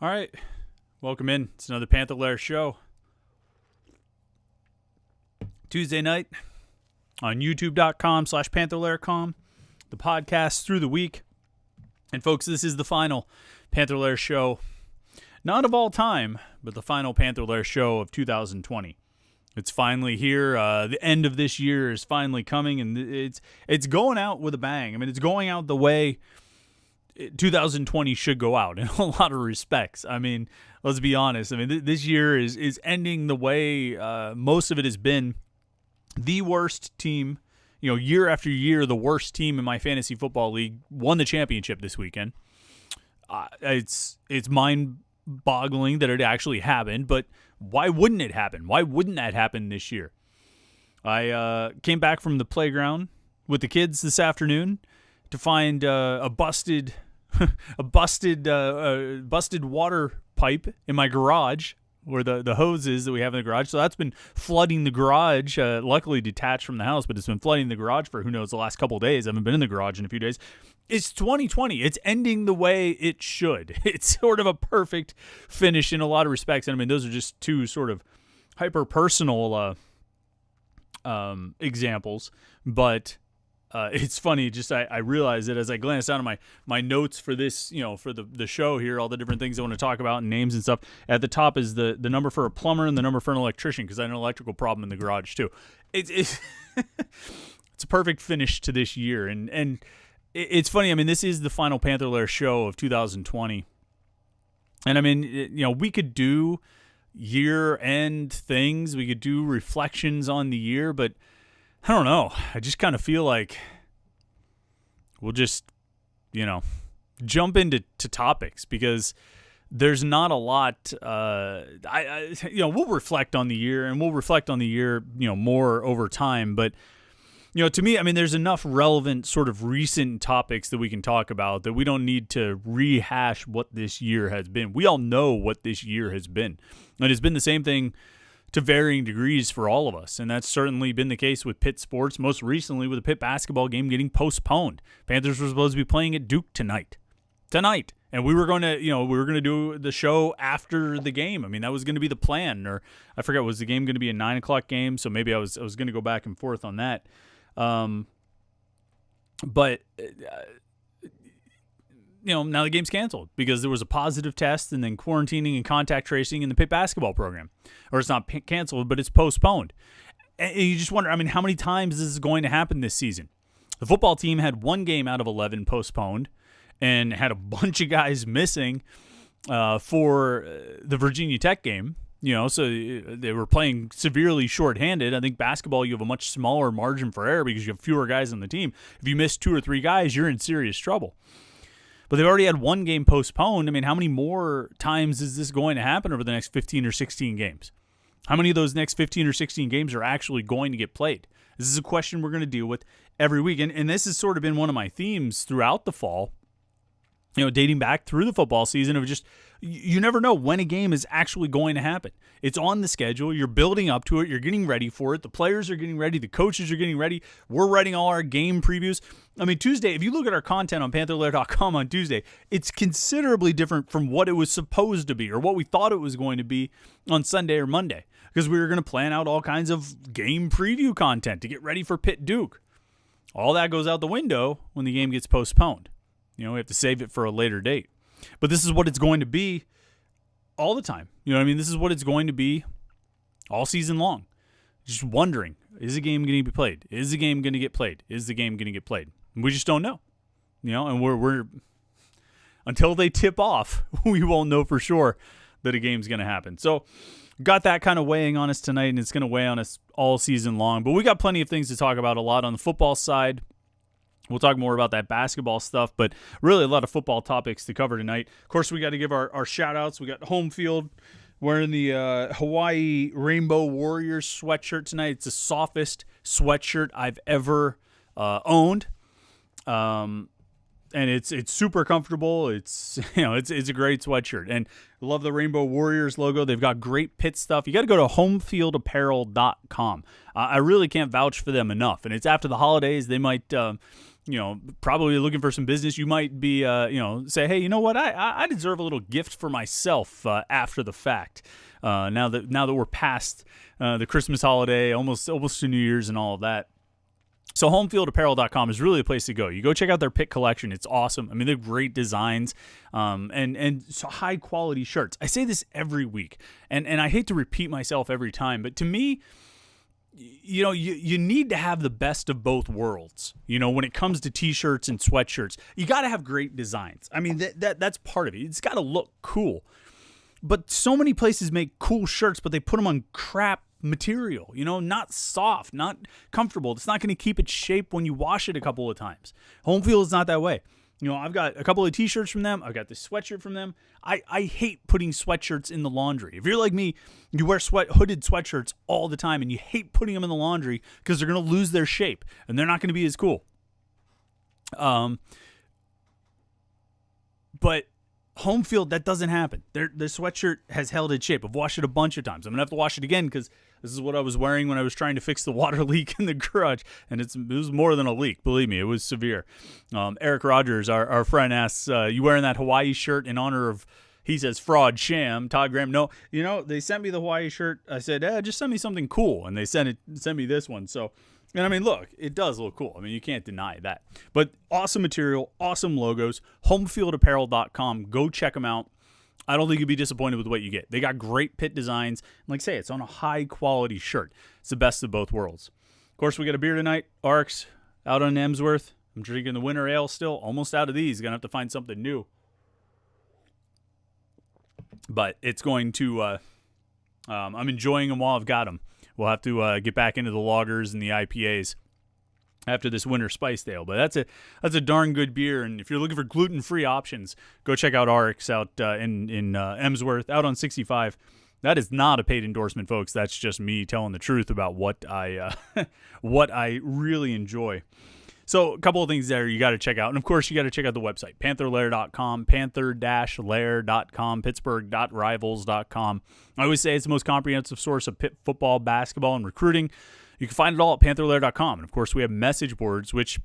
All right, welcome in. It's another Panther-Lair Show. Tuesday night on youtube.com/Panther-Lair.com. The podcast through the week. And folks, this is the final Panther-Lair Show. Not of all time, but the final Panther-Lair Show of 2020. It's finally here. The end of this year is finally coming, and it's going out with a bang. I mean, it's going out the way 2020 should go out in a lot of respects. I mean, let's be honest. I mean, this year is ending the way most of it has been. The worst team, year after year, the worst team in my fantasy football league won the championship this weekend. It's mind-boggling that it actually happened, but why wouldn't it happen? Why wouldn't that happen this year? I came back from the playground with the kids this afternoon to find a busted water pipe in my garage where the hose is that we have in the garage. So that's been flooding the garage, luckily detached from the house, but it's been flooding the garage for who knows the last couple of days. I haven't been in the garage in a few days. It's 2020. It's ending the way it should. It's sort of a perfect finish in a lot of respects. And I mean, those are just two sort of hyper-personal examples, but it's funny. Just I realized that as I glanced down at my notes for this, for the show here, all the different things I want to talk about and names and stuff. At the top is the number for a plumber and the number for an electrician, because I had an electrical problem in the garage too. It's it's a perfect finish to this year, and it's funny. I mean, this is the final Panther-Lair Show of 2020, and I mean, we could do year-end things, we could do reflections on the year, but I don't know. I just kind of feel like we'll just, jump into topics, because there's not a lot. We'll reflect on the year, and we'll reflect on the year, more over time. But, to me, I mean, there's enough relevant sort of recent topics that we can talk about that we don't need to rehash what this year has been. We all know what this year has been. And it's been the same thing to varying degrees for all of us. And that's certainly been the case with Pitt sports, most recently with the Pitt basketball game getting postponed. Panthers were supposed to be playing at Duke tonight. And we were going to, do the show after the game. I mean, that was going to be the plan, or I forget, was the game going to be a 9:00 game? So maybe I was going to go back and forth on that. But now the game's canceled because there was a positive test, and then quarantining and contact tracing in the Pitt basketball program. Or it's not canceled, but it's postponed. And you just wonder, I mean, how many times this is going to happen this season? The football team had one game out of 11 postponed and had a bunch of guys missing for the Virginia Tech game. So they were playing severely shorthanded. I think basketball, you have a much smaller margin for error because you have fewer guys on the team. If you miss 2 or 3 guys, you're in serious trouble. But they've already had one game postponed. I mean, how many more times is this going to happen over the next 15 or 16 games? How many of those next 15 or 16 games are actually going to get played? This is a question we're going to deal with every week. And this has sort of been one of my themes throughout the fall, dating back through the football season, of just, you never know when a game is actually going to happen. It's on the schedule. You're building up to it. You're getting ready for it. The players are getting ready. The coaches are getting ready. We're writing all our game previews. I mean, Tuesday, if you look at our content on Panther-Lair.com on Tuesday, it's considerably different from what it was supposed to be or what we thought it was going to be on Sunday or Monday, because we were going to plan out all kinds of game preview content to get ready for Pitt Duke. All that goes out the window when the game gets postponed. We have to save it for a later date. But this is what it's going to be all the time. This is what it's going to be all season long. Just wondering, is the game going to be played? Is the game going to get played? Is the game going to get played? We just don't know. And we're until they tip off, we won't know for sure that a game's going to happen. So got that kind of weighing on us tonight, and it's going to weigh on us all season long. But we got plenty of things to talk about, a lot on the football side. We'll talk more about that basketball stuff, but really a lot of football topics to cover tonight. Of course, we got to give our shout-outs. We got home field wearing the Hawaii Rainbow Warriors sweatshirt tonight. It's the softest sweatshirt I've ever owned. And it's super comfortable. It's it's a great sweatshirt, and I love the Rainbow Warriors logo. They've got great Pitt stuff. You got to go to homefieldapparel.com. I really can't vouch for them enough. And it's after the holidays. They might probably looking for some business. You might be, say, hey, you know what? I deserve a little gift for myself after the fact. Now that we're past the Christmas holiday, almost to New Year's and all of that. So homefieldapparel.com is really a place to go. You go check out their Pitt collection. It's awesome. I mean, they're great designs and so high quality shirts. I say this every week, and I hate to repeat myself every time, but to me, you need to have the best of both worlds. When it comes to t-shirts and sweatshirts, you got to have great designs. I mean, that's part of it. It's got to look cool. But so many places make cool shirts, but they put them on crap material, not soft, not comfortable. It's not going to keep its shape when you wash it a couple of times. Home Field is not that way. I've got a couple of t-shirts from them. I've got this sweatshirt from them. I hate putting sweatshirts in the laundry. If you're like me, you wear hooded sweatshirts all the time and you hate putting them in the laundry because they're going to lose their shape and they're not going to be as cool. But Home Field, that doesn't happen. Their sweatshirt has held its shape. I've washed it a bunch of times. I'm going to have to wash it again because this is what I was wearing when I was trying to fix the water leak in the garage. And it was more than a leak. Believe me, it was severe. Eric Rogers, our friend, asks, you wearing that Hawaii shirt in honor of, he says, fraud, sham, Todd Graham? No, they sent me the Hawaii shirt. I said, just send me something cool. And they sent me this one. So, and I mean, look, it does look cool. I mean, you can't deny that. But awesome material, awesome logos, homefieldapparel.com. Go check them out. I don't think you'll be disappointed with what you get. They got great Pitt designs. And like I say, it's on a high-quality shirt. It's the best of both worlds. Of course, we got a beer tonight. Arcs out on Emsworth. I'm drinking the winter ale still. Almost out of these. Going to have to find something new. But it's going to... I'm enjoying them while I've got them. We'll have to get back into the lagers and the IPAs after this winter spice ale. But that's a darn good beer. And if you're looking for gluten-free options, go check out RX out in Emsworth, out on 65. That is not a paid endorsement, folks. That's just me telling the truth about what I really enjoy. So a couple of things there you got to check out. And, of course, you got to check out the website, Panther-Lair.com, Panther-Lair.com, Pittsburgh.rivals.com. I always say it's the most comprehensive source of Pitt football, basketball, and recruiting. You can find it all at Panther-Lair.com. And, of course, we have message boards, which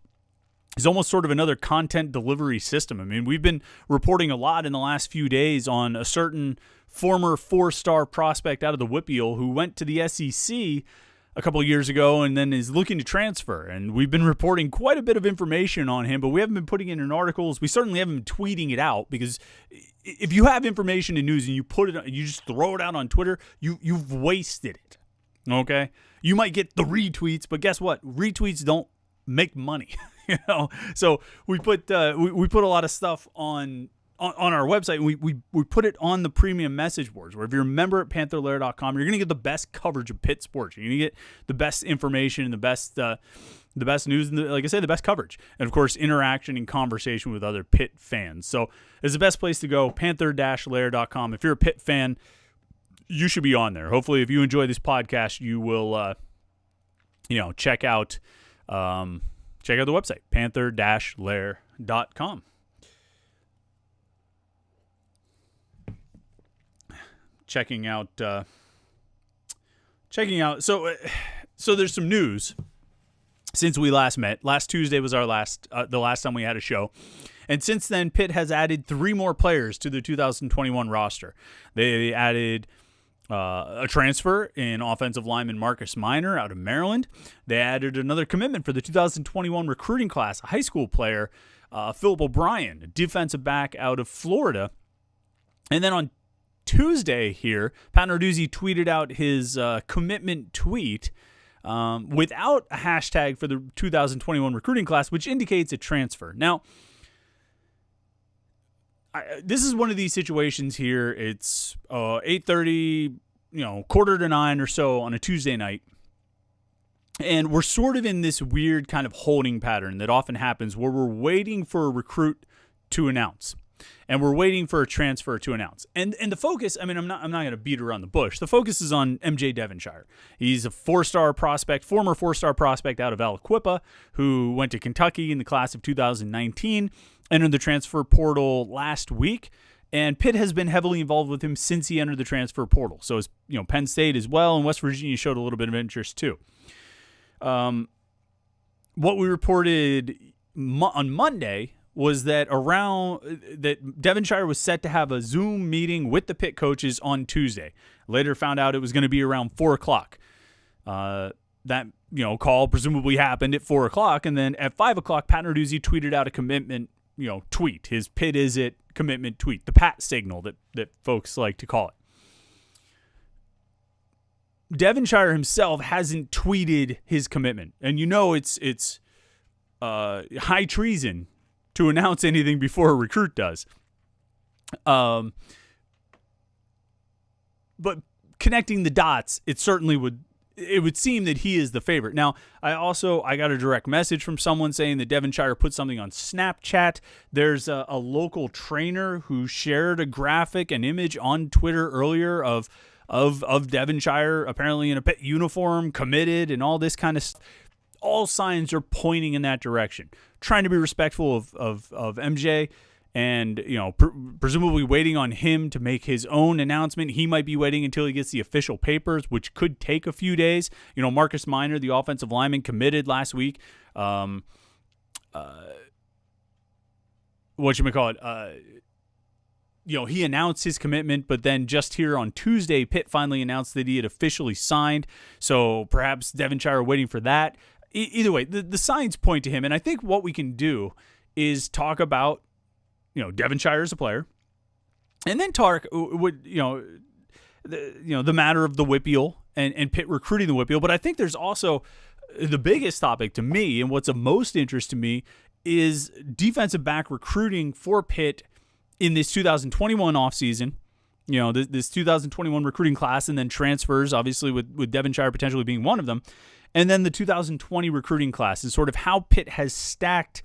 is almost sort of another content delivery system. I mean, we've been reporting a lot in the last few days on a certain former four-star prospect out of the WPIAL who went to the SEC a couple of years ago and then is looking to transfer. And we've been reporting quite a bit of information on him, but we haven't been putting it in articles. We certainly haven't been tweeting it out, because if you have information and news and you put it, you just throw it out on Twitter, you've wasted it. Okay? You might get the retweets, but guess what? Retweets don't make money. So we put we put a lot of stuff on our website. We put it on the premium message boards, where if you're a member at Panther-Lair.com, you're going to get the best coverage of Pitt sports. You're going to get the best information and the best news, and like I said, the best coverage. And, of course, interaction and conversation with other Pitt fans. So it's the best place to go, Panther-Lair.com. If you're a Pitt fan, you should be on there. Hopefully, if you enjoy this podcast, you will, check out the website, Panther-Lair.com. Checking out. So there's some news since we last met. Last Tuesday was the last time we had a show. And since then, Pitt has added 3 more players to the 2021 roster. They added a transfer in offensive lineman Marcus Minor out of Maryland. They added another commitment for the 2021 recruiting class, a high school player, Philip O'Brien, a defensive back out of Florida. And then on Tuesday here, Pat Narduzzi tweeted out his commitment tweet without a hashtag for the 2021 recruiting class, which indicates a transfer. Now, this is one of these situations here. It's 8:30, 8:45 or so on a Tuesday night. And we're sort of in this weird kind of holding pattern that often happens where we're waiting for a recruit to announce. And we're waiting for a transfer to announce. And the focus, I'm not going to beat around the bush. The focus is on MJ Devonshire. He's a former 4-star prospect out of Aliquippa, who went to Kentucky in the class of 2019, entered the transfer portal last week. And Pitt has been heavily involved with him since he entered the transfer portal. So is Penn State as well, and West Virginia showed a little bit of interest too. What we reported on Monday was that Devonshire was set to have a Zoom meeting with the Pitt coaches on Tuesday. Later found out it was going to be around 4:00. That call presumably happened at 4:00, and then at 5:00, Pat Narduzzi tweeted out a commitment tweet, his Pitt is it commitment tweet, the Pat signal that folks like to call it. Devonshire himself hasn't tweeted his commitment, and it's high treason to announce anything before a recruit does. But connecting the dots, it would seem that he is the favorite. Now, I got a direct message from someone saying that Devonshire put something on Snapchat. There's a local trainer who shared a graphic, an image on Twitter earlier of Devonshire apparently in a Pitt uniform, committed, and all this kind of stuff. All signs are pointing in that direction. Trying to be respectful of MJ, and presumably waiting on him to make his own announcement. He might be waiting until he gets the official papers, which could take a few days. Marcus Minor, the offensive lineman, committed last week. He announced his commitment, but then just here on Tuesday, Pitt finally announced that he had officially signed. So perhaps Devonshire waiting for that. Either way, the signs point to him, and I think what we can do is talk about Devonshire as a player, and then talk the matter of the Whippeal and Pitt recruiting the Whippeal. But I think there's also the biggest topic to me, and what's of most interest to me, is defensive back recruiting for Pitt in this 2021 offseason. This 2021 recruiting class, and then transfers, obviously with Devonshire potentially being one of them. And then the 2020 recruiting class, and sort of how Pitt has stacked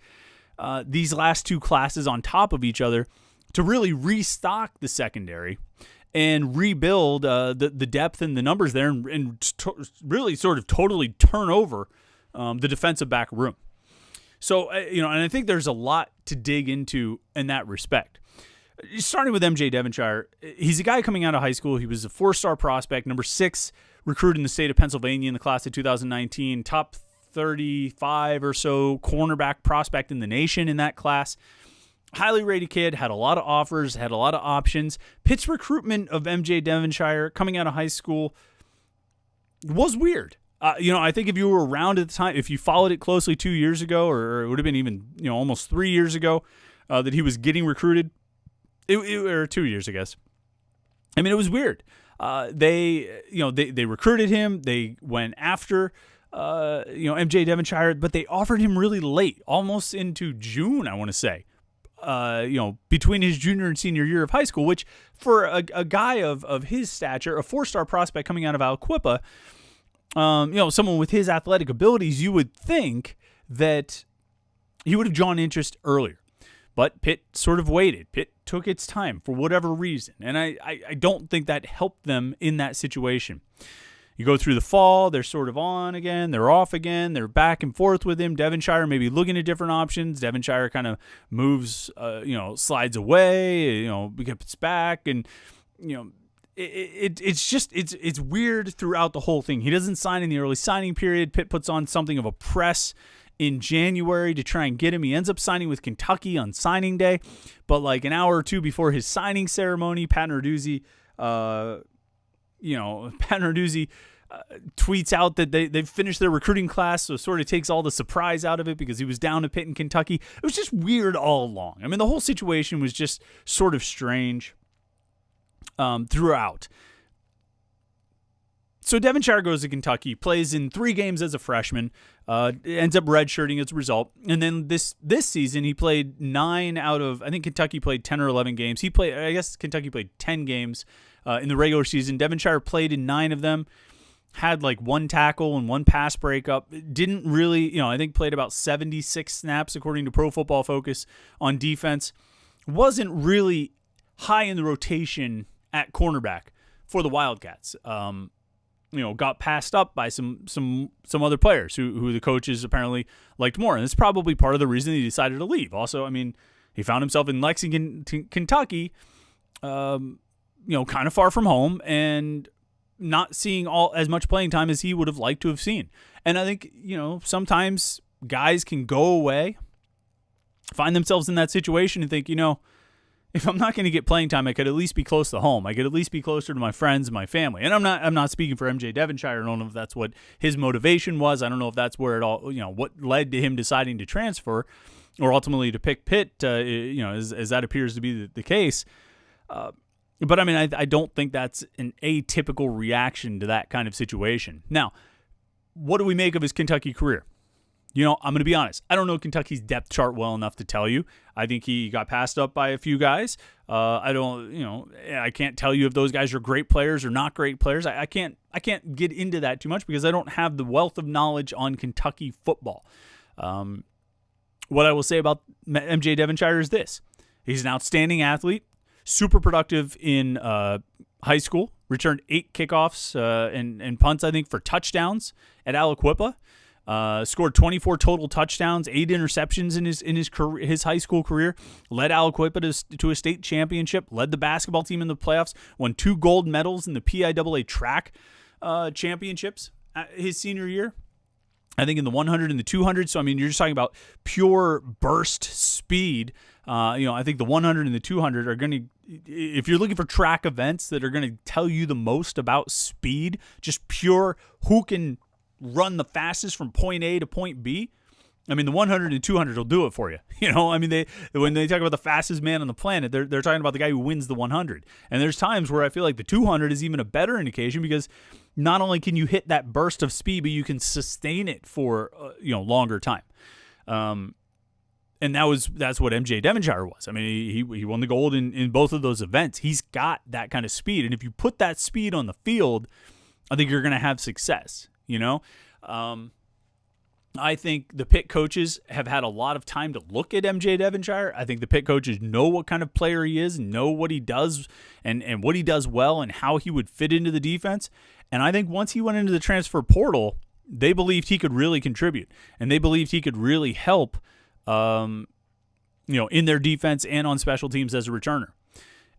these last two classes on top of each other to really restock the secondary and rebuild the depth and the numbers there, and really sort of totally turn over the defensive back room. So, and I think there's a lot to dig into in that respect. Starting with MJ Devonshire, he's a guy coming out of high school. He was a 4-star prospect, number 6 recruit in the state of Pennsylvania in the class of 2019, top 35 or so cornerback prospect in the nation in that class. Highly rated kid, had a lot of offers, had a lot of options. Pitt's recruitment of MJ Devonshire coming out of high school was weird. I think if you were around at the time, if you followed it closely 2 years ago, or it would have been even almost 3 years ago that he was getting recruited, or 2 years, I guess. I mean, it was weird. They recruited him. They went after, MJ Devonshire, but they offered him really late, almost into June, I want to say, between his junior and senior year of high school, which for a guy of his stature, a 4-star prospect coming out of Aliquippa, someone with his athletic abilities, you would think that he would have drawn interest earlier. But Pitt sort of waited. Pitt took its time for whatever reason. And I don't think that helped them in that situation. You go through the fall, they're sort of on again, they're off again, they're back and forth with him. Devonshire maybe looking at different options. Devonshire kind of moves, slides away, gets back. And, it's weird throughout the whole thing. He doesn't sign in the early signing period. Pitt puts on something of a press in January to try and get him. He ends up signing with Kentucky on signing day, but like an hour or two before his signing ceremony, Pat Narduzzi tweets out that they've finished their recruiting class, so sort of takes all the surprise out of it because he was down at Pitt in Kentucky. It was just weird all along. I mean, the whole situation was just sort of strange throughout. So Devonshire goes to Kentucky, plays in 3 games as a freshman, ends up redshirting as a result. And then this season, he played 9 out of, I think Kentucky played 10 or 11 games. Kentucky played 10 games in the regular season. Devonshire played in 9 of them, had like 1 tackle and 1 pass breakup. Didn't really, I think played about 76 snaps according to Pro Football Focus on defense. Wasn't really high in the rotation at cornerback for the Wildcats. Got passed up by some other players who the coaches apparently liked more. And it's probably part of the reason he decided to leave. Also, I mean, he found himself in Lexington, Kentucky, kind of far from home and not seeing as much playing time as he would have liked to have seen. And I think, sometimes guys can go away find themselves in that situation and think, if I'm not going to get playing time, I could at least be close to home. I could at least be closer to my friends and my family. And I'm not speaking for MJ Devonshire. I don't know if that's what his motivation was. I don't know if that's where it all, what led to him deciding to transfer or ultimately to pick Pitt, as that appears to be the case. But I mean, I don't think that's an atypical reaction to that kind of situation. Now, what do we make of his Kentucky career? I'm going to be honest. I don't know Kentucky's depth chart well enough to tell you. I think he got passed up by a few guys. I can't tell you if those guys are great players or not great players. I can't get into that too much because I don't have the wealth of knowledge on Kentucky football. What I will say about MJ Devonshire is this. He's an outstanding athlete, super productive in high school, returned 8 kickoffs and punts, I think, for touchdowns at Aliquippa. Scored 24 total touchdowns, 8 interceptions in his high school career. Led Aliquippa to a state championship. Led the basketball team in the playoffs. Won 2 gold medals in the PIAA track championships his senior year. I think in the 100 and the 200. So I mean, you're just talking about pure burst speed. I think the 100 and the 200 are going to, if you're looking for track events that are going to tell you the most about speed, just pure who can run the fastest from point A to point B. I mean, the 100 and 200 will do it for you. When they talk about the fastest man on the planet, they're talking about the guy who wins the 100. And there's times where I feel like the 200 is even a better indication because not only can you hit that burst of speed, but you can sustain it for longer time. And that's what MJ Devonshire was. I mean, he won the gold in both of those events. He's got that kind of speed, and if you put that speed on the field, I think you're going to have success. I think the Pitt coaches have had a lot of time to look at MJ Devonshire. I think the Pitt coaches know what kind of player he is, know what he does, and what he does well, and how he would fit into the defense. And I think once he went into the transfer portal, they believed he could really contribute, and they believed he could really help, in their defense and on special teams as a returner.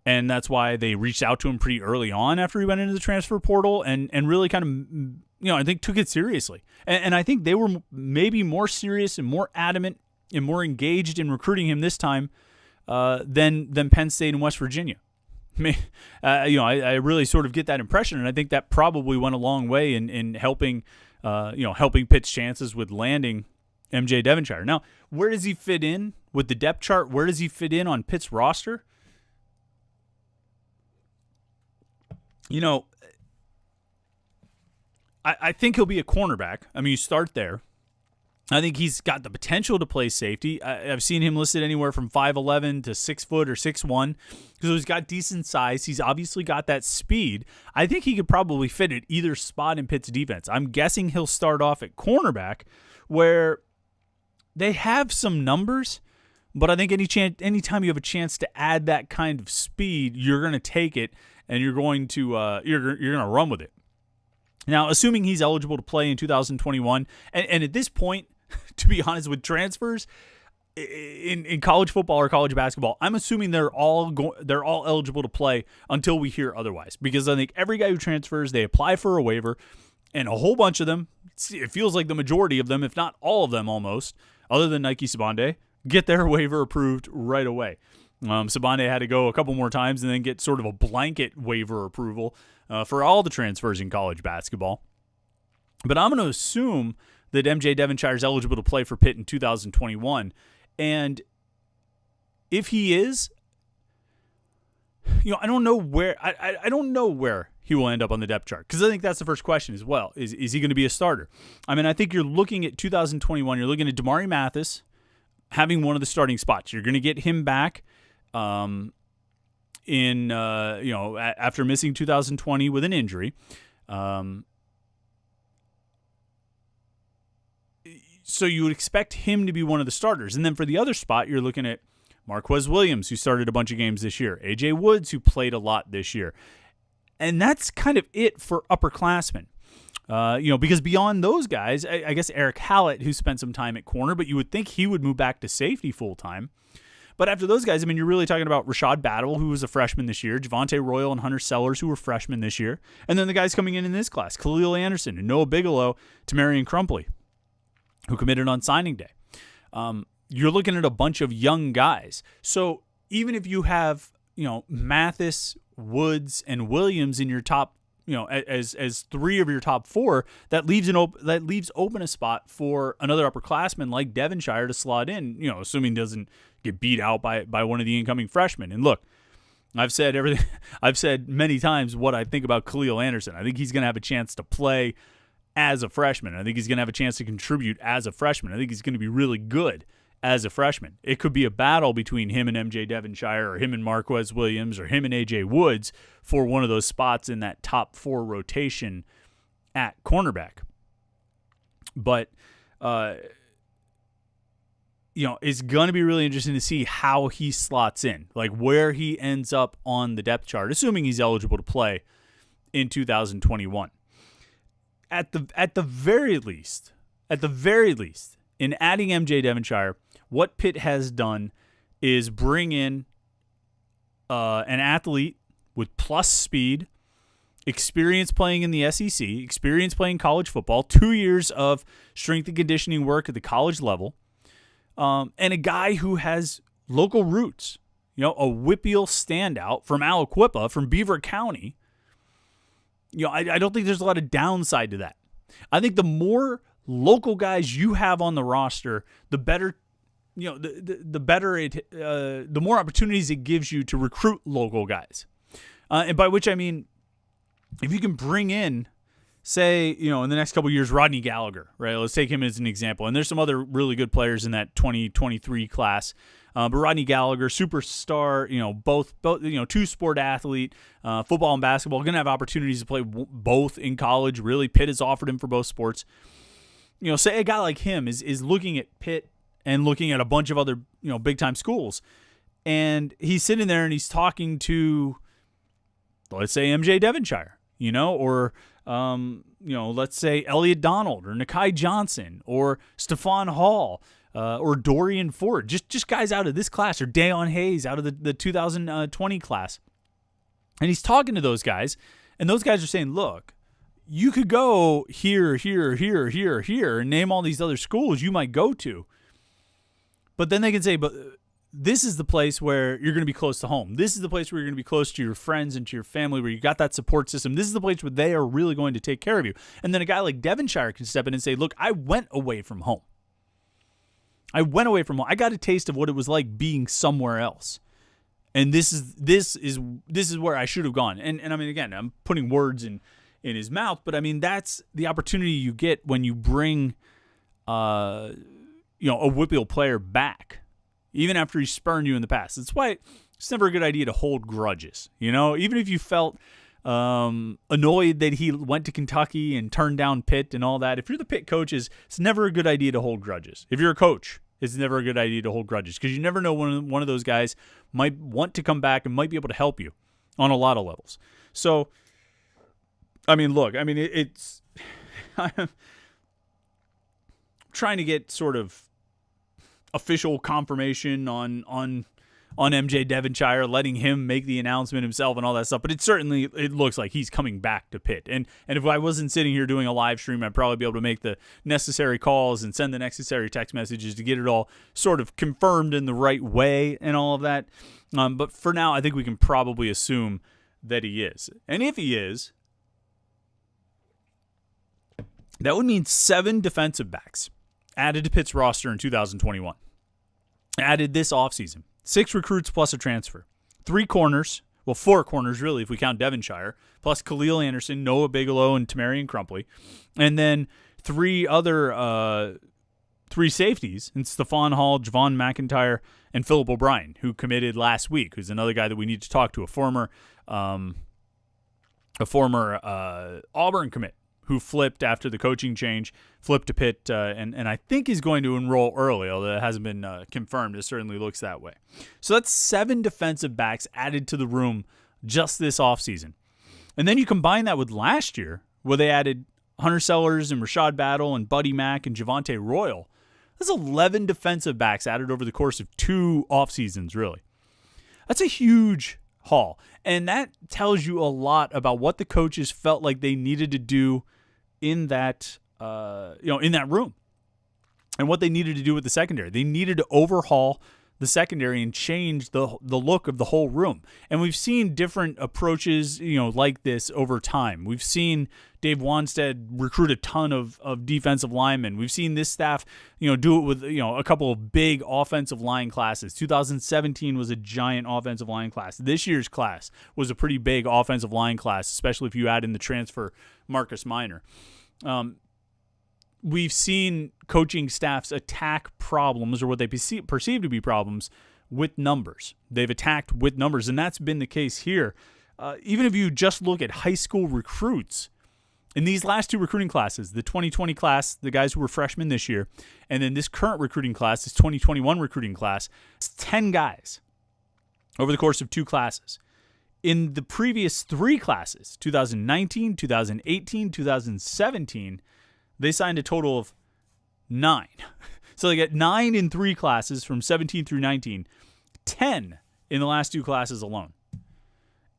And that's why they reached out to him pretty early on after he went into the transfer portal and really kind of, I think took it seriously. And I think they were maybe more serious and more adamant and more engaged in recruiting him this time than Penn State and West Virginia. I really sort of get that impression, and I think that probably went a long way in helping, helping Pitt's chances with landing MJ Devonshire. Now, where does he fit in with the depth chart? Where does he fit in on Pitt's roster? I think he'll be a cornerback. I mean, you start there. I think he's got the potential to play safety. I've seen him listed anywhere from 5'11" to 6 foot or 6'1", because he's got decent size. He's obviously got that speed. I think he could probably fit at either spot in Pitt's defense. I'm guessing he'll start off at cornerback, where they have some numbers, but I think anytime you have a chance to add that kind of speed, you're going to take it and you're going to you're going to run with it. Now, assuming he's eligible to play in 2021, and at this point, to be honest, with transfers in college football or college basketball, I'm assuming they're all eligible to play until we hear otherwise. Because I think every guy who transfers, they apply for a waiver, and a whole bunch of them, it feels like the majority of them, if not all of them almost, other than Nike Sabande, get their waiver approved right away. Sabande had to go a couple more times and then get sort of a blanket waiver approval for all the transfers in college basketball. But I'm going to assume that MJ Devonshire is eligible to play for Pitt in 2021. And if he is, I don't know where I don't know where he will end up on the depth chart, because I think that's the first question as well. Is he going to be a starter? I mean, I think you're looking at 2021. You're looking at Damari Mathis having one of the starting spots. You're going to get him back after missing 2020 with an injury. So you would expect him to be one of the starters. And then for the other spot, you're looking at Marquez Williams, who started a bunch of games this year. A.J. Woods, who played a lot this year. And that's kind of it for upperclassmen. Because beyond those guys, I guess Eric Hallett, who spent some time at corner, but you would think he would move back to safety full-time. But after those guys, I mean, you're really talking about Rashad Battle, who was a freshman this year, Javonte Royal and Hunter Sellers, who were freshmen this year, and then the guys coming in this class, Khalil Anderson and Noah Bigelow, Tamarian Crumpley, who committed on signing day. you're looking at a bunch of young guys. So even if you have, Mathis, Woods, and Williams in your top, as three of your top four, that leaves open a spot for another upperclassman like Devonshire to slot in, assuming he doesn't get beat out by one of the incoming freshmen. And look, I've said everything. I've said many times what I think about Khalil Anderson. I think he's going to have a chance to play as a freshman. I think he's going to have a chance to contribute as a freshman. I think he's going to be really good as a freshman. It could be a battle between him and MJ Devonshire, or him and Marquez Williams, or him and AJ Woods for one of those spots in that top 4 rotation at cornerback. But, it's going to be really interesting to see how he slots in, like where he ends up on the depth chart, assuming he's eligible to play in 2021. At the very least, in adding MJ Devonshire, what Pitt has done is bring in an athlete with plus speed, experience playing in the SEC, experience playing college football, 2 years of strength and conditioning work at the college level, and a guy who has local roots, a Whippeal standout from Aliquippa, from Beaver County. I don't think there's a lot of downside to that. I think the more local guys you have on the roster, the better, the better it, the more opportunities it gives you to recruit local guys. And by which I mean, if you can bring in, say, in the next couple of years, Rodney Gallagher, right? Let's take him as an example. And there's some other really good players in that 2023 class. But Rodney Gallagher, superstar, both, two-sport athlete, football and basketball, going to have opportunities to play both in college. Really, Pitt has offered him for both sports. Say a guy like him is looking at Pitt and looking at a bunch of other, big-time schools. And he's sitting there and he's talking to, let's say, MJ Devonshire, or, let's say Elliot Donald or Nakai Johnson or Stephon Hall or Dorian Ford, just guys out of this class, or Dayon Hayes out of the 2020 class. And he's talking to those guys, and those guys are saying, look, you could go here, and name all these other schools you might go to. But then they can say, but this is the place where you're going to be close to home. This is the place where you're going to be close to your friends and to your family, where you got that support system. This is the place where they are really going to take care of you. And then a guy like Devonshire can step in and say, look, I went away from home. I got a taste of what it was like being somewhere else. And this is where I should have gone. And I mean, again, I'm putting words in his mouth, but I mean, that's the opportunity you get when you bring a Whippeal player back, even after he spurned you in the past. That's why it's never a good idea to hold grudges. Even if you felt annoyed that he went to Kentucky and turned down Pitt and all that, if you're the Pitt coaches, it's never a good idea to hold grudges. If you're a coach, it's never a good idea to hold grudges, because you never know when one of those guys might want to come back and might be able to help you on a lot of levels. So, I mean, look, it's I'm trying to get sort of official confirmation on MJ Devonshire, letting him make the announcement himself and all that stuff. But it looks like he's coming back to Pitt. And if I wasn't sitting here doing a live stream, I'd probably be able to make the necessary calls and send the necessary text messages to get it all sort of confirmed in the right way and all of that. But for now, I think we can probably assume that he is. And if he is, that would mean 7 defensive backs added to Pitt's roster in 2021. Added this offseason. 6 recruits plus a transfer. 3 corners. Well, 4 corners, really, if we count Devonshire. Plus Khalil Anderson, Noah Bigelow, and Tamarian Crumpley. And then 3 other 3 safeties. And Stephon Hall, Javon McIntyre, and Phillip O'Brien, who committed last week, who's another guy that we need to talk to, a former Auburn commit, who flipped after the coaching change, flipped to Pitt, and I think he's going to enroll early, although it hasn't been confirmed. It certainly looks that way. So that's 7 defensive backs added to the room just this offseason. And then you combine that with last year, where they added Hunter Sellers and Rashad Battle and Buddy Mack and Javonte Royal. That's 11 defensive backs added over the course of 2 off seasons, really. That's a huge haul. And that tells you a lot about what the coaches felt like they needed to do in that, in that room. and what they needed to do with the secondary. They needed to overhaul the secondary and change the look of the whole room. And we've seen different approaches, like this over time. We've seen Dave Wanstead recruit a ton of defensive linemen. We've seen this staff, do it with, a couple of big offensive line classes. 2017 was a giant offensive line class. This year's class was a pretty big offensive line class, especially if you add in the transfer Marcus Minor. We've seen coaching staffs attack problems, or what they perceive to be problems, with numbers. They've attacked with numbers, and that's been the case here. Even if you just look at high school recruits, in these last two recruiting classes, the 2020 class, the guys who were freshmen this year, and then this current recruiting class, this 2021 recruiting class, it's 10 guys over the course of two classes. In the previous three classes, 2019, 2018, 2017, they signed a total of 9. So they got 9 in 3 classes from 17 through 19, 10 in the last 2 classes alone.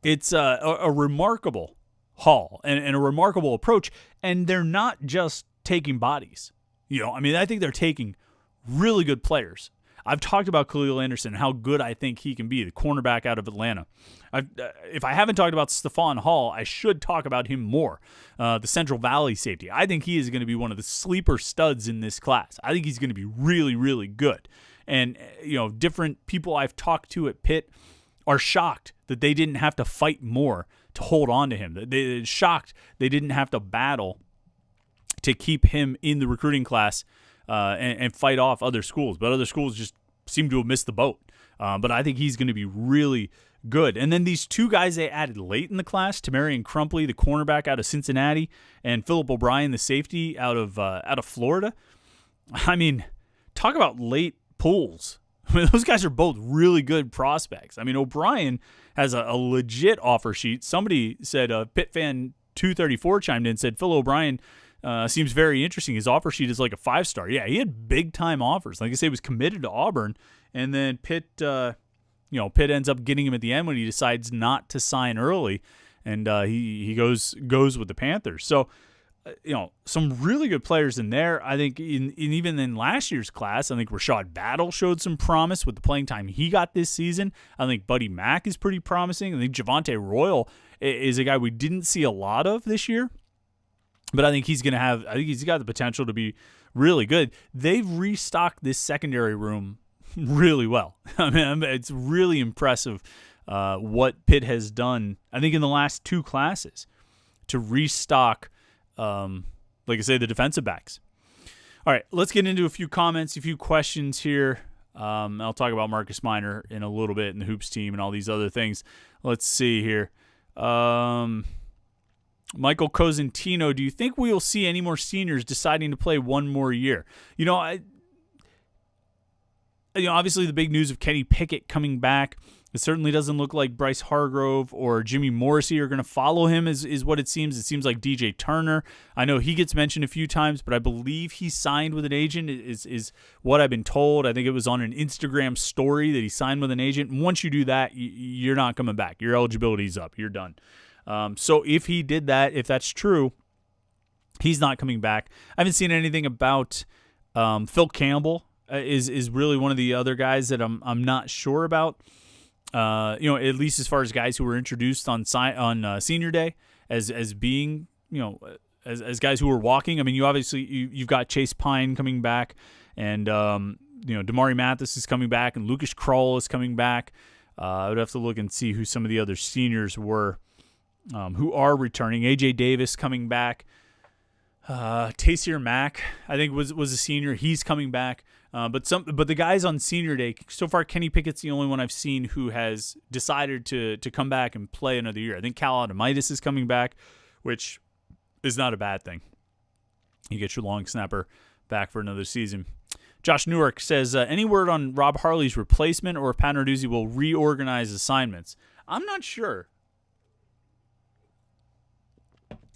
It's a remarkable haul and a remarkable approach, and they're not just taking bodies. I think they're taking really good players. I've talked about Khalil Anderson and how good I think he can be, the cornerback out of Atlanta. If I haven't talked about Stephon Hall, I should talk about him more. The Central Valley safety. I think he is going to be one of the sleeper studs in this class. I think he's going to be really, really good. And, different people I've talked to at Pitt are shocked that they didn't have to fight more to hold on to him. They're shocked they didn't have to battle to keep him in the recruiting class and fight off other schools. But other schools just seem to have missed the boat. But I think he's going to be really good. And then these 2 guys they added late in the class, Tamarian Crumpley, the cornerback out of Cincinnati, and Phillip O'Brien, the safety out of Florida. I mean, talk about late pulls. Those guys are both really good prospects. O'Brien has a legit offer sheet. Somebody said, Pitt fan 234 chimed in and said, Phil O'Brien seems very interesting. His offer sheet is like a 5-star. Yeah, he had big-time offers. Like I say, he was committed to Auburn, and then Pitt ends up getting him at the end when he decides not to sign early, and he goes with the Panthers. So, some really good players in there. I think even in last year's class, I think Rashad Battle showed some promise with the playing time he got this season. I think Buddy Mack is pretty promising. I think Javonte Royal is a guy we didn't see a lot of this year. But I think he's got the potential to be really good. They've restocked this secondary room really well. It's really impressive what Pitt has done, I think, in the last 2 classes to restock, like I say, the defensive backs. All right, let's get into a few comments, a few questions here. I'll talk about Marcus Minor in a little bit and the Hoops team and all these other things. Let's see here. Michael Cosentino, do you think we will see any more seniors deciding to play one more year? Obviously the big news of Kenny Pickett coming back. It certainly doesn't look like Bryce Hargrove or Jimmy Morrissey are going to follow him, is what it seems. It seems like DJ Turner. I know he gets mentioned a few times, but I believe he signed with an agent is what I've been told. I think it was on an Instagram story that he signed with an agent. And once you do that, you're not coming back. Your eligibility's up. You're done. So if he did that, if that's true, he's not coming back. I haven't seen anything about Phil Campbell is really one of the other guys that I'm not sure about. At least as far as guys who were introduced on senior day as being, as guys who were walking. You've got Chase Pine coming back, and Damari Mathis is coming back, and Lucas Kroll is coming back. I would have to look and see who some of the other seniors were. Who are returning. AJ Davis coming back. Taysir Mack, I think, was a senior. He's coming back. But the guys on senior day, so far Kenny Pickett's the only one I've seen who has decided to come back and play another year. I think Cal Adamitis is coming back, which is not a bad thing. You get your long snapper back for another season. Josh Newark says, any word on Rob Harley's replacement or if Pat Narduzzi will reorganize assignments? I'm not sure.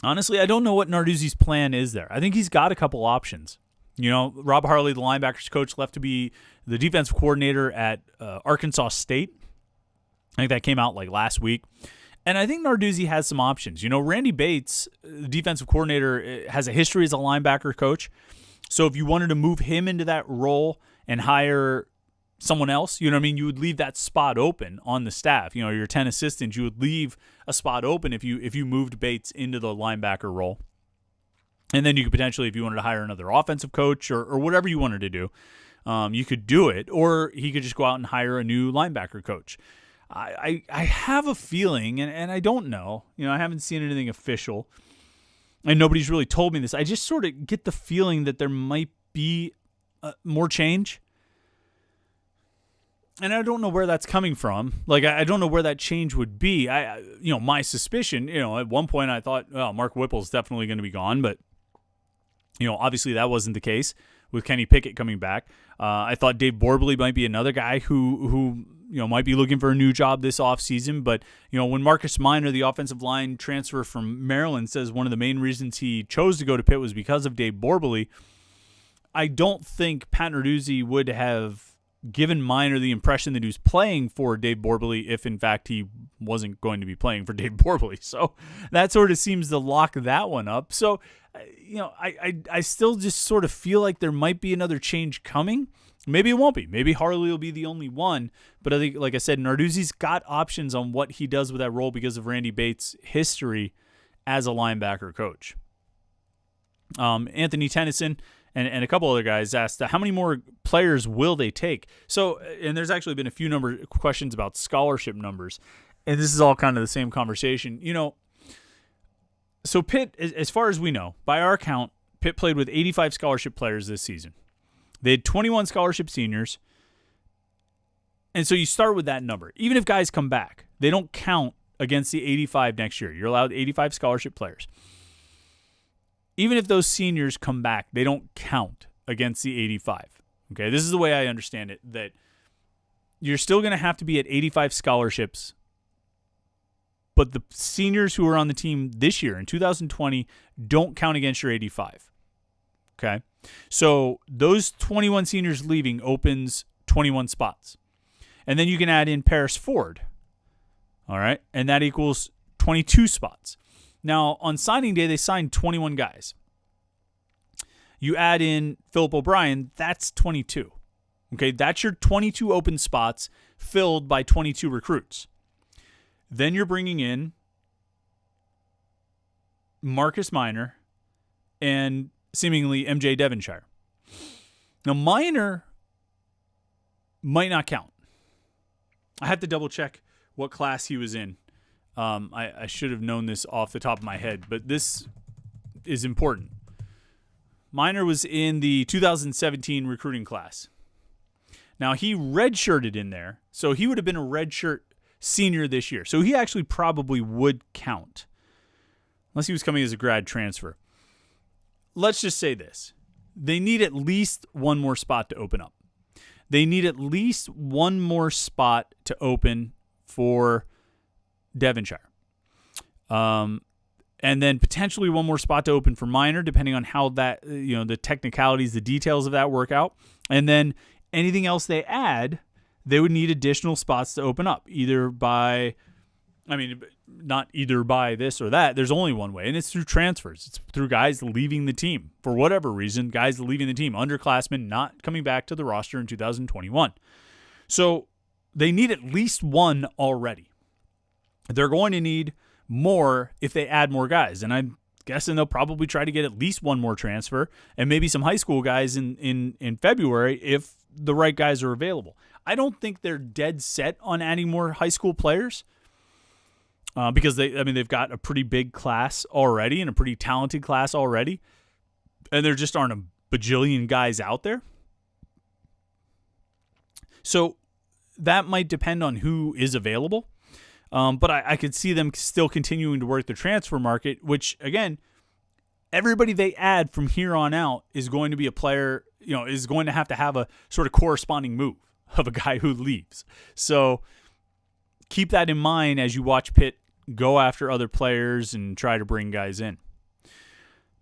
Honestly, I don't know what Narduzzi's plan is there. I think he's got a couple options. Rob Harley, the linebackers coach, left to be the defensive coordinator at Arkansas State. I think that came out like last week. And I think Narduzzi has some options. Randy Bates, the defensive coordinator, has a history as a linebacker coach. So if you wanted to move him into that role and hire someone else, you know what I mean, you would leave that spot open on the staff. You know, your 10 assistants, you would leave a spot open if you moved Bates into the linebacker role. And then you could potentially, if you wanted to hire another offensive coach or whatever you wanted to do, you could do it. Or he could just go out and hire a new linebacker coach. I have a feeling, and I don't know, you know, I haven't seen anything official, and nobody's really told me this. I just sort of get the feeling that there might be more change. And I don't know where that's coming from. Like, I don't know where that change would be. My suspicion, at one point I thought, well, Mark Whipple's definitely going to be gone, but, obviously that wasn't the case with Kenny Pickett coming back. I thought Dave Borbley might be another guy who might be looking for a new job this offseason. But, when Marcus Minor, the offensive line transfer from Maryland, says one of the main reasons he chose to go to Pitt was because of Dave Borbley, I don't think Pat Narduzzi would have given Minor the impression that he was playing for Dave Borbley if, in fact, he wasn't going to be playing for Dave Borbley. So that sort of seems to lock that one up. So, I still just sort of feel like there might be another change coming. Maybe it won't be. Maybe Harley will be the only one. But I think, like I said, Narduzzi's got options on what he does with that role because of Randy Bates' history as a linebacker coach. Anthony Tennyson and a couple other guys asked, how many more players will they take? So, and there's actually been a few questions about scholarship numbers, and this is all kind of the same conversation. So Pitt, as far as we know, by our count, Pitt played with 85 scholarship players this season. They had 21 scholarship seniors, and so you start with that number. Even if guys come back, they don't count against the 85 next year. You're allowed 85 scholarship players. Even if those seniors come back, they don't count against the 85. Okay, this is the way I understand it, that you're still going to have to be at 85 scholarships, but the seniors who are on the team this year in 2020 don't count against your 85. Okay, so those 21 seniors leaving opens 21 spots. And then you can add in Paris Ford. All right, and that equals 22 spots. Now, on signing day, they signed 21 guys. You add in Philip O'Brien, that's 22. Okay, that's your 22 open spots filled by 22 recruits. Then you're bringing in Marcus Minor and seemingly MJ Devonshire. Now, Minor might not count. I have to double check what class he was in. I should have known this off the top of my head, but this is important. Minor was in the 2017 recruiting class. Now, he redshirted in there, so he would have been a redshirt senior this year. So he actually probably would count, unless he was coming as a grad transfer. Let's just say this. They need at least one more spot to open up. They need at least one more spot to open for Devonshire. And then potentially one more spot to open for Minor, depending on how that, the technicalities, the details of that work out. And then anything else they add, they would need additional spots to open up, not either by this or that. There's only one way, and it's through transfers. It's through guys leaving the team. For whatever reason, guys leaving the team, underclassmen not coming back to the roster in 2021. So they need at least one already. They're going to need more if they add more guys. And I'm guessing they'll probably try to get at least one more transfer and maybe some high school guys in February if the right guys are available. I don't think they're dead set on adding more high school players because they've got a pretty big class already and a pretty talented class already. And there just aren't a bajillion guys out there. So that might depend on who is available. But I could see them still continuing to work the transfer market, which, again, everybody they add from here on out is going to be a player, is going to have a sort of corresponding move of a guy who leaves. So keep that in mind as you watch Pitt go after other players and try to bring guys in.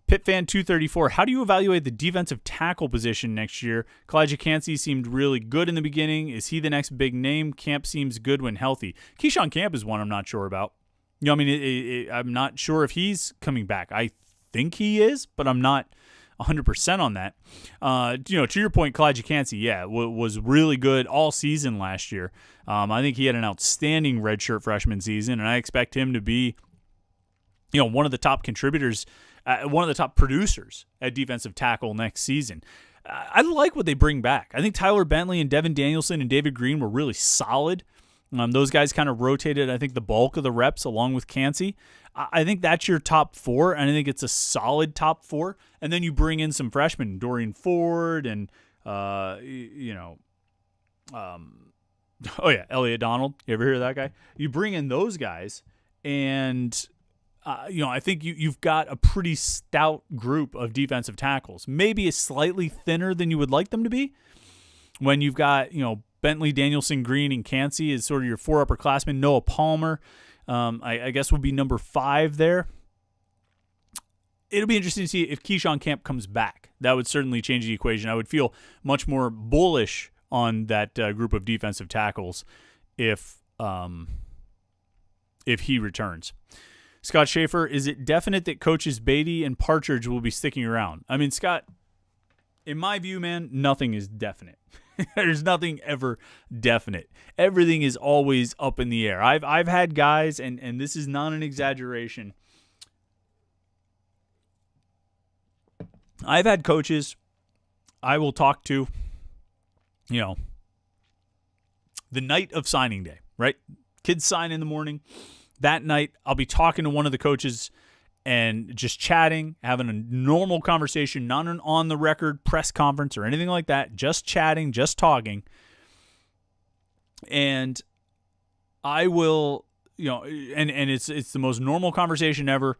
PittFan234, how do you evaluate the defensive tackle position next year? Kalijah Cansey seemed really good in the beginning. Is he the next big name? Camp seems good when healthy. Keyshawn Camp is one I'm not sure about. I'm not sure if he's coming back. I think he is, but I'm not 100% on that. To your point, Kalijah Cansey, was really good all season last year. I think he had an outstanding redshirt freshman season, and I expect him to be, one of the top contributors, one of the top producers at defensive tackle next season. I like what they bring back. I think Tyler Bentley and Devin Danielson and David Green were really solid. Those guys kind of rotated, I think, the bulk of the reps along with Cansey. I think that's your top 4, and I think it's a solid top 4. And then you bring in some freshmen, Dorian Ford and, Elliot Donald. You ever hear of that guy? You bring in those guys, and, I think you've got a pretty stout group of defensive tackles. Maybe slightly thinner than you would like them to be when you've got, Bentley, Danielson, Green, and Cansey is sort of your 4 upperclassmen. Noah Palmer, I guess, would be number 5 there. It'll be interesting to see if Keyshawn Camp comes back. That would certainly change the equation. I would feel much more bullish on that group of defensive tackles if he returns. Scott Schaefer, is it definite that coaches Beatty and Partridge will be sticking around? I mean, Scott, in my view, man, nothing is definite. There's nothing ever definite. Everything is always up in the air. I've had guys, and this is not an exaggeration. I've had coaches I will talk to, the night of signing day, right? Kids sign in the morning. That night, I'll be talking to one of the coaches and just chatting, having a normal conversation, not an on-the-record press conference or anything like that, just chatting, just talking. And I will, and it's the most normal conversation ever.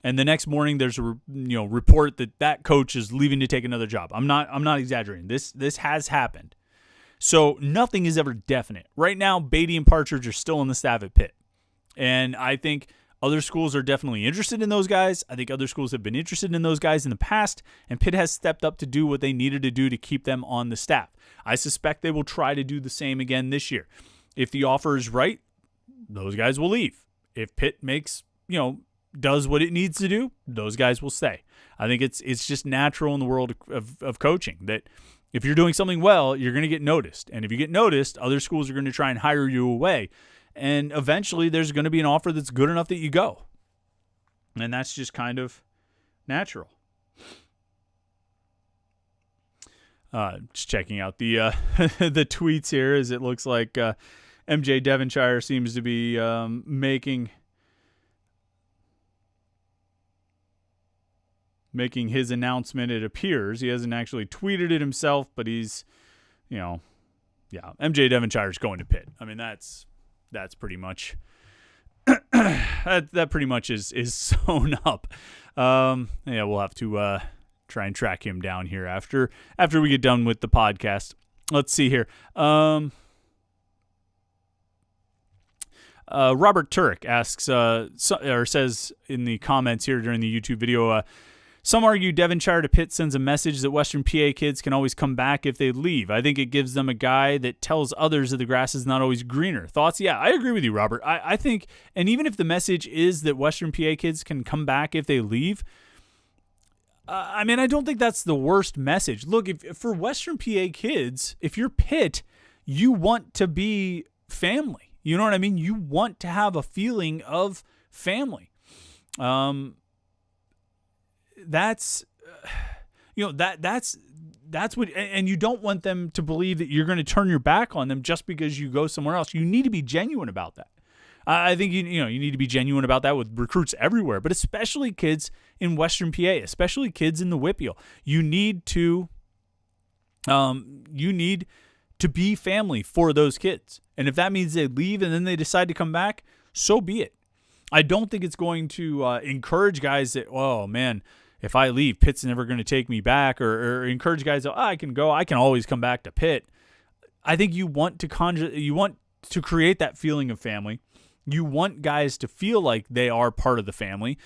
And the next morning, there's a report that coach is leaving to take another job. I'm not exaggerating. This has happened. So nothing is ever definite. Right now, Beatty and Partridge are still on the staff at Pitt. And I think other schools are definitely interested in those guys. I think other schools have been interested in those guys in the past, and Pitt has stepped up to do what they needed to do to keep them on the staff. I suspect they will try to do the same again this year. If the offer is right, those guys will leave. If Pitt makes, does what it needs to do, those guys will stay. I think it's just natural in the world of coaching that if you're doing something well, you're going to get noticed. And if you get noticed, other schools are going to try and hire you away. And eventually there's going to be an offer that's good enough that you go. And that's just kind of natural. Just checking out the the tweets here, as it looks like MJ Devonshire seems to be making his announcement, it appears. He hasn't actually tweeted it himself, but he's, MJ Devonshire's going to Pitt. I mean, that's pretty much that pretty much is sewn up. We'll have to try and track him down here after we get done with the podcast. Let's see here. Robert Turek asks or says in the comments here during the YouTube video, some argue Devonshire to Pitt sends a message that Western PA kids can always come back if they leave. I think it gives them a guy that tells others that the grass is not always greener. Thoughts? Yeah, I agree with you, Robert. I think, and even if the message is that Western PA kids can come back if they leave, I don't think that's the worst message. Look, if for Western PA kids, if you're Pitt, you want to be family. You know what I mean? You want to have a feeling of family. That's what, and you don't want them to believe that you're going to turn your back on them just because you go somewhere else. You need to be genuine about that. I think you need to be genuine about that with recruits everywhere, but especially kids in Western PA, especially kids in the WPIAL. You need to be family for those kids, and if that means they leave and then they decide to come back, so be it. I don't think it's going to encourage guys that, oh man, if I leave, Pitt's never going to take me back, or encourage guys that, I can go, I can always come back to Pitt. I think you want to create that feeling of family. You want guys to feel like they are part of the family,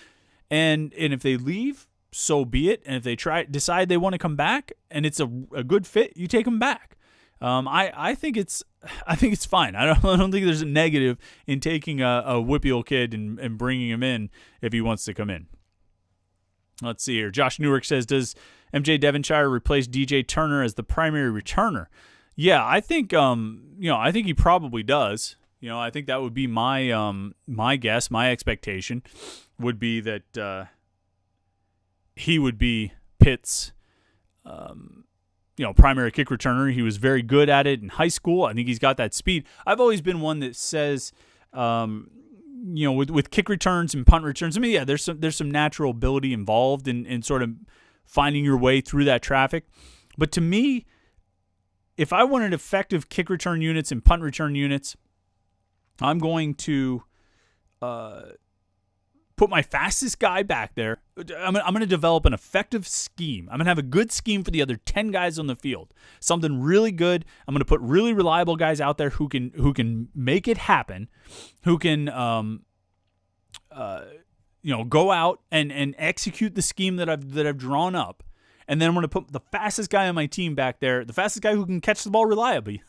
and if they leave, so be it. And if they decide they want to come back, and it's a good fit, you take them back. I think it's fine. I don't think there's a negative in taking a WPIAL kid and bringing him in if he wants to come in. Let's see here. Josh Newark says, does MJ Devonshire replaced DJ Turner as the primary returner. Yeah, I think I think he probably does. I think that would be my guess, my expectation would be that he would be Pitt's primary kick returner. He was very good at it in high school. I think he's got that speed. I've always been one that says with kick returns and punt returns, there's some natural ability involved in sort of finding your way through that traffic. But to me, if I wanted effective kick return units and punt return units, I'm going to put my fastest guy back there. I'm going to develop an effective scheme. I'm going to have a good scheme for the other 10 guys on the field. Something really good. I'm going to put really reliable guys out there who can make it happen, who can go out and execute the scheme that I've drawn up. And then I'm going to put the fastest guy on my team back there, the fastest guy who can catch the ball reliably,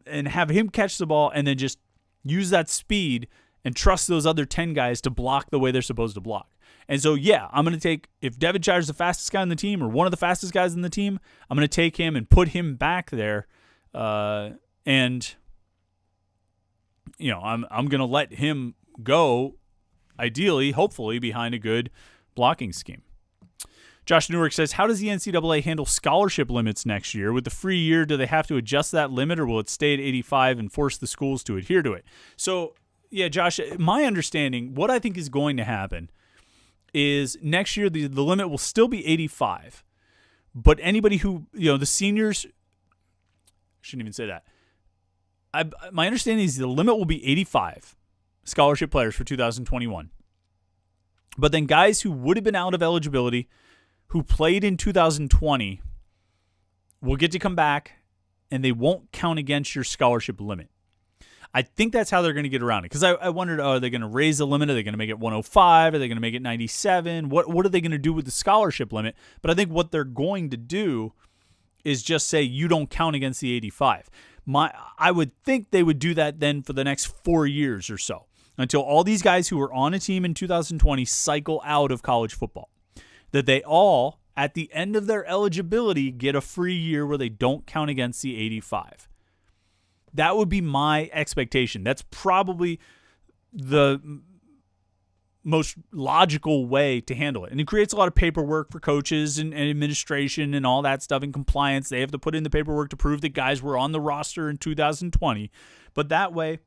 and have him catch the ball and then just use that speed and trust those other 10 guys to block the way they're supposed to block. And so, I'm going to take, if Devonshire's the fastest guy on the team or one of the fastest guys on the team, I'm going to take him and put him back there. I'm going to let him go, ideally, hopefully, behind a good blocking scheme. Josh Newark says, how does the NCAA handle scholarship limits next year? With the free year, do they have to adjust that limit, or will it stay at 85 and force the schools to adhere to it? So, yeah, Josh, my understanding, what I think is going to happen is next year the limit will still be 85. But anybody who, the seniors, shouldn't even say that. My understanding is the limit will be 85 scholarship players for 2021. But then guys who would have been out of eligibility, who played in 2020, will get to come back, and they won't count against your scholarship limit. I think that's how they're going to get around it. Because I wondered, are they going to raise the limit? Are they going to make it 105? Are they going to make it 97? What are they going to do with the scholarship limit? But I think what they're going to do is just say you don't count against the 85. I would think they would do that then for the next 4 years or so, until all these guys who were on a team in 2020 cycle out of college football. That they all, at the end of their eligibility, get a free year where they don't count against the 85. That would be my expectation. That's probably the most logical way to handle it. And it creates a lot of paperwork for coaches and administration and all that stuff and compliance. They have to put in the paperwork to prove that guys were on the roster in 2020. But that way,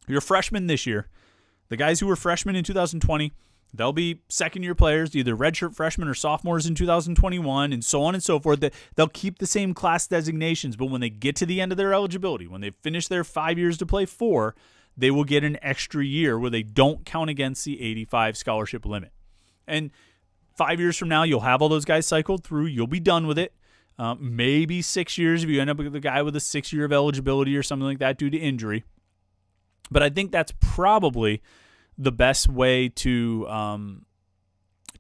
you're a freshman this year. The guys who were freshmen in 2020, they'll be second-year players, either redshirt freshmen or sophomores in 2021, and so on and so forth. They'll keep the same class designations, but when they get to the end of their eligibility, when they finish their 5 years to play 4, they will get an extra year where they don't count against the 85 scholarship limit. And 5 years from now, you'll have all those guys cycled through. You'll be done with it. Maybe 6 years if you end up with a guy with a 6 year of eligibility or something like that due to injury. But I think that's probably the best way to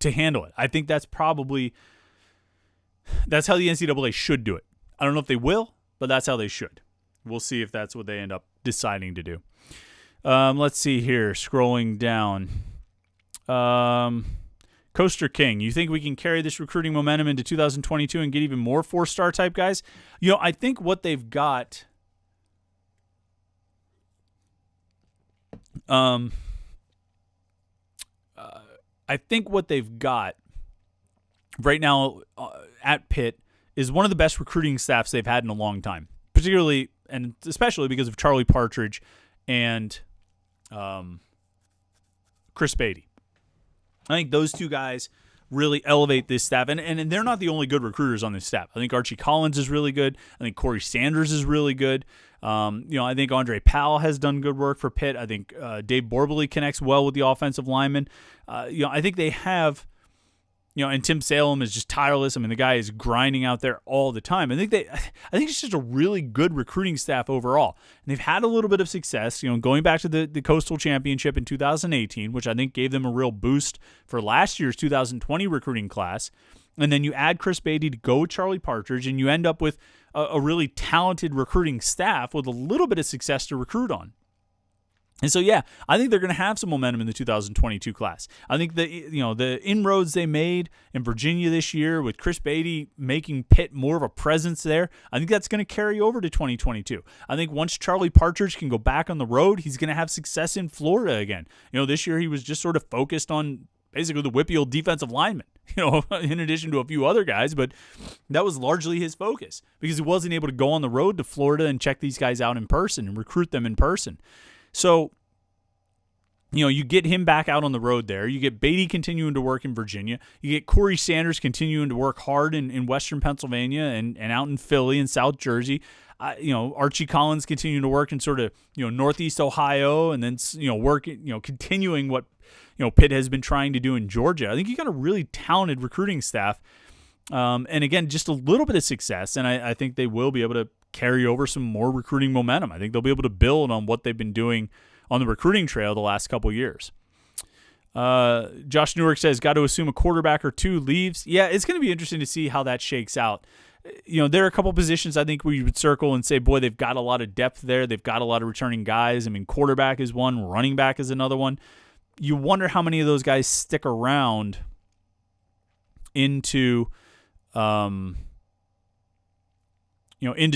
handle it. I think that's how the NCAA should do it. I don't know if they will, but that's how they should. We'll see if that's what they end up deciding to do. Let's see here. Scrolling down. Coaster King, you think we can carry this recruiting momentum into 2022 and get even more 4-star type guys? I think what they've got. I think what they've got right now at Pitt is one of the best recruiting staffs they've had in a long time, particularly and especially because of Charlie Partridge and Chris Beatty. I think those two guys really elevate this staff, and they're not the only good recruiters on this staff. I think Archie Collins is really good. I think Corey Sanders is really good. I think Andre Powell has done good work for Pitt. I think Dave Borbely connects well with the offensive linemen. I think they have, and Tim Salem is just tireless. I mean, the guy is grinding out there all the time. I think it's just a really good recruiting staff overall. And they've had a little bit of success, going back to the Coastal Championship in 2018, which I think gave them a real boost for last year's 2020 recruiting class. And then you add Chris Beatty to go with Charlie Partridge, and you end up with a really talented recruiting staff with a little bit of success to recruit on. And so, yeah, I think they're going to have some momentum in the 2022 class. I think the inroads they made in Virginia this year with Chris Beatty making Pitt more of a presence there, I think that's going to carry over to 2022. I think once Charlie Partridge can go back on the road, he's going to have success in Florida again. This year he was just sort of focused on basically the whippy old defensive lineman, in addition to a few other guys, but that was largely his focus because he wasn't able to go on the road to Florida and check these guys out in person and recruit them in person. So, you get him back out on the road there. You get Beatty continuing to work in Virginia. You get Corey Sanders continuing to work hard in Western Pennsylvania and out in Philly and South Jersey. Archie Collins continuing to work in sort of, Northeast Ohio and then, continuing what, Pitt has been trying to do in Georgia. I think you got a really talented recruiting staff. And again, just a little bit of success. And I think they will be able to carry over some more recruiting momentum. I think they'll be able to build on what they've been doing on the recruiting trail the last couple years. Josh Newark says, got to assume a quarterback or two leaves. Yeah, it's going to be interesting to see how that shakes out. There are a couple positions I think where you would circle and say, boy, they've got a lot of depth there. They've got a lot of returning guys. I mean, quarterback is one, running back is another one. You wonder how many of those guys stick around into, into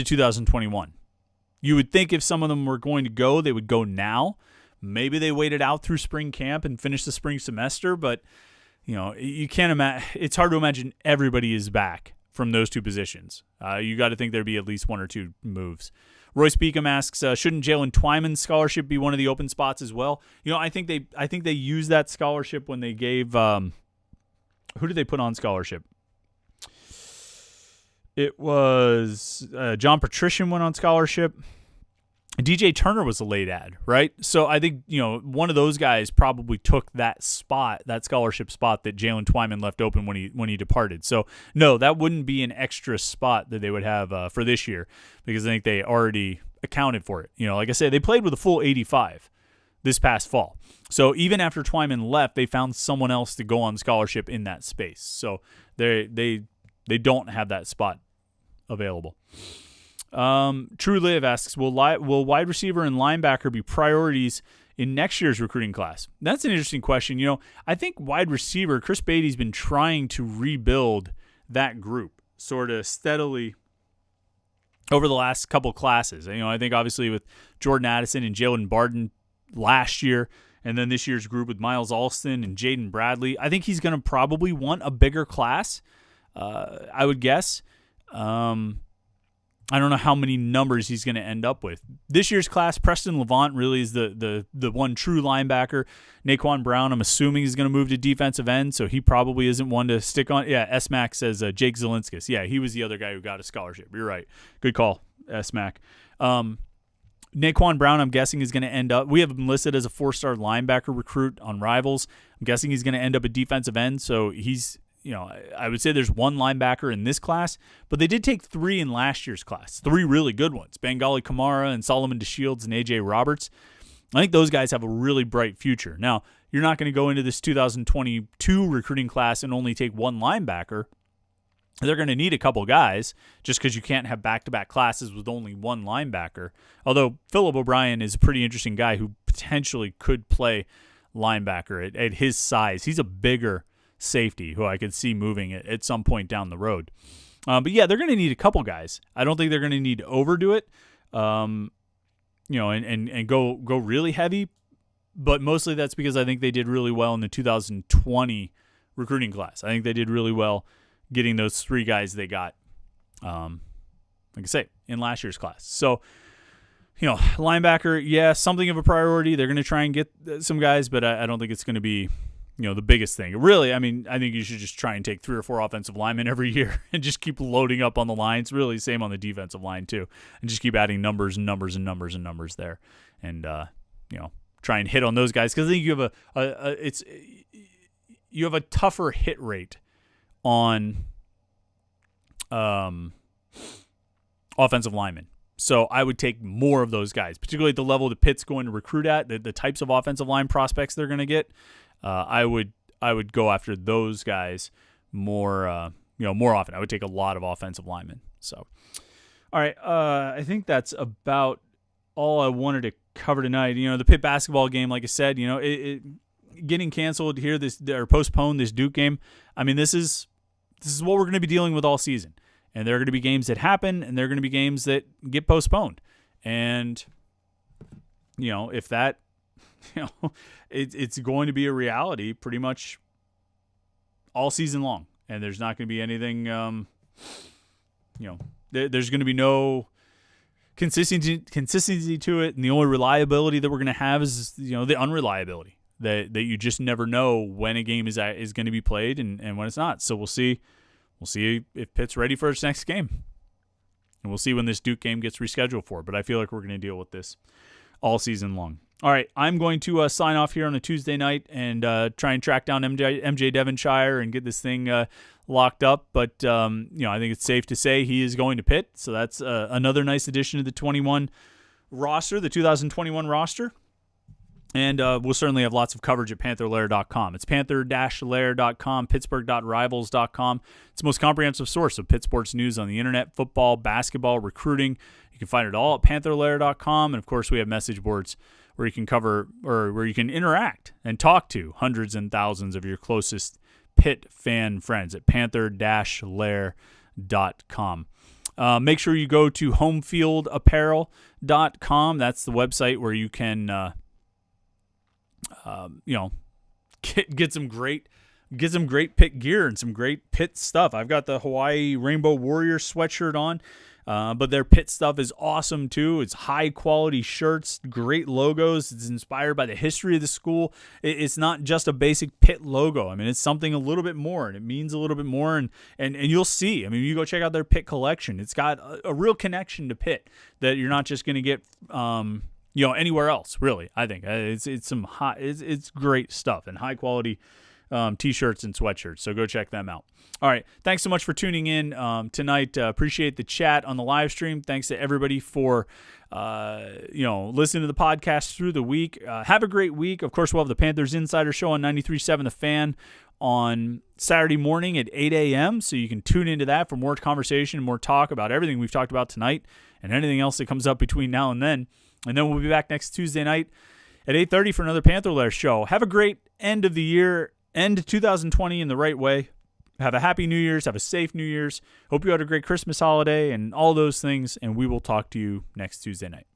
2021. You would think if some of them were going to go, they would go now. Maybe they waited out through spring camp and finished the spring semester, but you can't imagine. It's hard to imagine everybody is back from those two positions. You got to think there'd be at least one or two moves. Royce Beacom asks, shouldn't Jalen Twyman's scholarship be one of the open spots as well? I think they used that scholarship when they gave who did they put on scholarship? It was John Patrician went on scholarship. DJ Turner was a late ad, right? So I think, one of those guys probably took that spot, that scholarship spot that Jalen Twyman left open when he departed. So no, that wouldn't be an extra spot that they would have for this year because I think they already accounted for it. Like I said, they played with a full 85 this past fall. So even after Twyman left, they found someone else to go on scholarship in that space. So they don't have that spot available. True Live asks, will wide receiver and linebacker be priorities in next year's recruiting class? That's an interesting question. I think wide receiver, Chris Beatty's been trying to rebuild that group sort of steadily over the last couple classes. I think obviously with Jordan Addison and Jalen Barden last year, and then this year's group with Miles Alston and Jaden Bradley, I think he's going to probably want a bigger class, I would guess. I don't know how many numbers he's going to end up with. This year's class, Preston Levant really is the one true linebacker. Naquan Brown, I'm assuming, is going to move to defensive end, so he probably isn't one to stick on. Yeah, S-Mac says Jake Zelinskis. Yeah, he was the other guy who got a scholarship. You're right. Good call, S-Mac. Naquan Brown, I'm guessing, is going to end up, we have him listed as a 4-star linebacker recruit on Rivals. I'm guessing he's going to end up a defensive end, so he's, I would say there's one linebacker in this class, but they did take 3 in last year's class. 3 really good ones. Bengali Kamara and Solomon DeShields and A.J. Roberts. I think those guys have a really bright future. Now, you're not going to go into this 2022 recruiting class and only take one linebacker. They're going to need a couple guys just because you can't have back-to-back classes with only one linebacker. Although Phillip O'Brien is a pretty interesting guy who potentially could play linebacker at his size. He's a bigger safety who I could see moving at some point down the road. But yeah, they're going to need a couple guys. I don't think they're going to need to overdo it, and go really heavy. But mostly that's because I think they did really well in the 2020 recruiting class. I think they did really well getting those 3 guys they got, like I say, in last year's class. So, linebacker, yeah, something of a priority. They're going to try and get some guys, but I don't think it's going to be the biggest thing. Really, I think you should just try and take 3 or 4 offensive linemen every year and just keep loading up on the lines. Really, same on the defensive line too, and just keep adding numbers and numbers and numbers and numbers there, and try and hit on those guys because I think you have a tougher hit rate on offensive linemen. So I would take more of those guys, particularly at the level that Pitt's going to recruit at, the types of offensive line prospects they're going to get. I would go after those guys more more often. I would take a lot of offensive linemen. So, all right, I think that's about all I wanted to cover tonight. The Pitt basketball game, like I said, it getting canceled here, or postponed, this Duke game. I mean, this is what we're going to be dealing with all season. And there are going to be games that happen, and there are going to be games that get postponed. And, if that, it's going to be a reality pretty much all season long. And there's not going to be anything, there's going to be no consistency to it. And the only reliability that we're going to have is, the unreliability that you just never know when a game is going to be played and when it's not. So we'll see. We'll see if Pitt's ready for its next game. And we'll see when this Duke game gets rescheduled for. But I feel like we're going to deal with this all season long. All right, I'm going to sign off here on a Tuesday night and try and track down MJ Devonshire and get this thing locked up. But, I think it's safe to say he is going to Pitt. So that's another nice addition to the 2021 roster. And we'll certainly have lots of coverage at Panther-Lair.com. It's Panther-Lair.com, Pittsburgh.rivals.com. It's the most comprehensive source of Pitt sports news on the internet, football, basketball, recruiting. You can find it all at Panther-Lair.com. And, of course, we have message boards where you can cover or where you can interact and talk to hundreds and thousands of your closest Pitt fan friends at Panther-Lair.com. Make sure you go to homefieldapparel.com. That's the website where you can get some great Pitt gear and some great Pitt stuff. I've got the Hawaii Rainbow Warrior sweatshirt on, but their Pitt stuff is awesome too. It's high quality shirts, great logos. It's inspired by the history of the school. It's not just a basic Pitt logo. I mean, it's something a little bit more, and it means a little bit more. And you'll see. I mean, you go check out their Pitt collection. It's got a real connection to Pitt that you're not just going to get anywhere else, really. I think it's great stuff and high quality t-shirts and sweatshirts. So go check them out. All right. Thanks so much for tuning in tonight. Appreciate the chat on the live stream. Thanks to everybody for listening to the podcast through the week. Have a great week. Of course, we'll have the Panthers Insider Show on 93.7 The Fan on Saturday morning at 8 a.m. So you can tune into that for more conversation, more talk about everything we've talked about tonight and anything else that comes up between now and then. And then we'll be back next Tuesday night at 8:30 for another Panther-Lair Show. Have a great end of the year. End 2020 in the right way. Have a happy New Year's. Have a safe New Year's. Hope you had a great Christmas holiday and all those things. And we will talk to you next Tuesday night.